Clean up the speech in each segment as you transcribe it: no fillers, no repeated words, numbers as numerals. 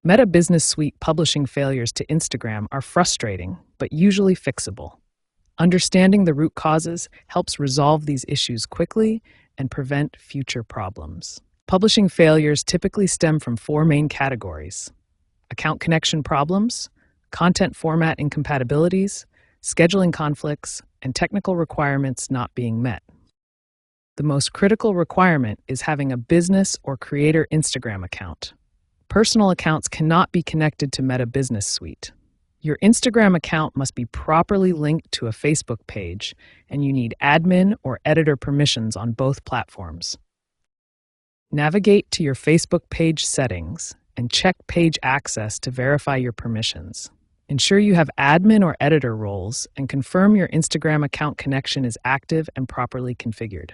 Meta Business Suite publishing failures to Instagram are frustrating, but usually fixable. Understanding the root causes helps resolve these issues quickly and prevent future problems. Publishing failures typically stem from four main categories: account connection problems, content format incompatibilities, scheduling conflicts, and technical requirements not being met. The most critical requirement is having a business or creator Instagram account. Personal accounts cannot be connected to Meta Business Suite. Your Instagram account must be properly linked to a Facebook page, and you need admin or editor permissions on both platforms. Navigate to your Facebook page settings and check page access to verify your permissions. Ensure you have admin or editor roles and confirm your Instagram account connection is active and properly configured.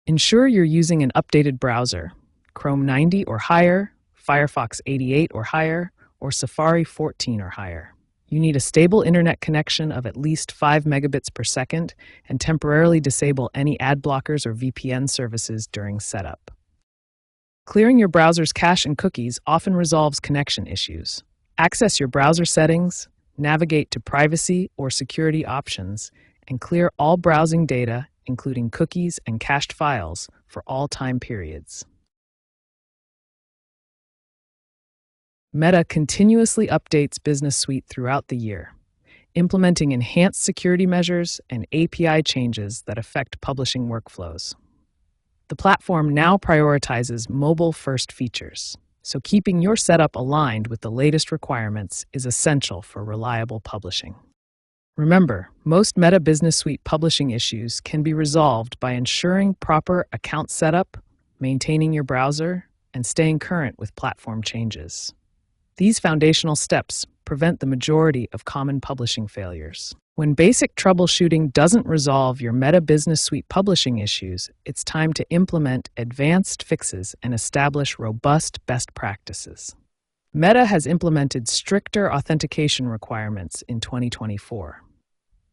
Ensure you're using an updated browser, Chrome 90 or higher, Firefox 88 or higher, or Safari 14 or higher. You need a stable internet connection of at least 5 megabits per second and temporarily disable any ad blockers or VPN services during setup. Clearing your browser's cache and cookies often resolves connection issues. Access your browser settings, navigate to privacy or security options, and clear all browsing data, including cookies and cached files, for all time periods. Meta continuously updates Business Suite throughout the year, implementing enhanced security measures and API changes that affect publishing workflows. The platform now prioritizes mobile-first features, so keeping your setup aligned with the latest requirements is essential for reliable publishing. Remember, most Meta Business Suite publishing issues can be resolved by ensuring proper account setup, maintaining your browser, and staying current with platform changes. These foundational steps prevent the majority of common publishing failures. When basic troubleshooting doesn't resolve your Meta Business Suite publishing issues, it's time to implement advanced fixes and establish robust best practices. Meta has implemented stricter authentication requirements in 2024.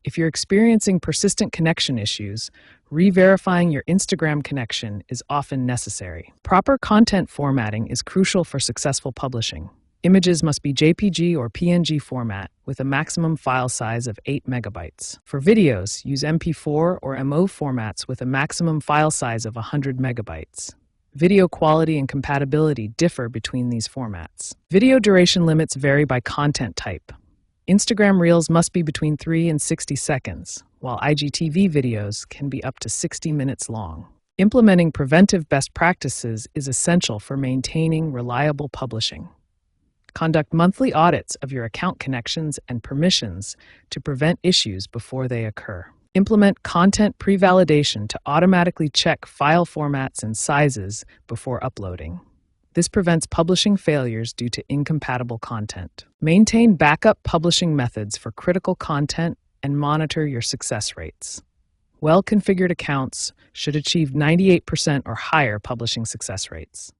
If you're experiencing persistent connection issues, re-verifying your Instagram connection is often necessary. Proper content formatting is crucial for successful publishing. Images must be JPG or PNG format with a maximum file size of 8 megabytes. For videos, use MP4 or MO formats with a maximum file size of 100 megabytes. Video quality and compatibility differ between these formats. Video duration limits vary by content type. Instagram Reels must be between 3 and 60 seconds, while IGTV videos can be up to 60 minutes long. Implementing preventive best practices is essential for maintaining reliable publishing. Conduct monthly audits of your account connections and permissions to prevent issues before they occur. Implement content pre-validation to automatically check file formats and sizes before uploading. This prevents publishing failures due to incompatible content. Maintain backup publishing methods for critical content and monitor your success rates. Well-configured accounts should achieve 98% or higher publishing success rates.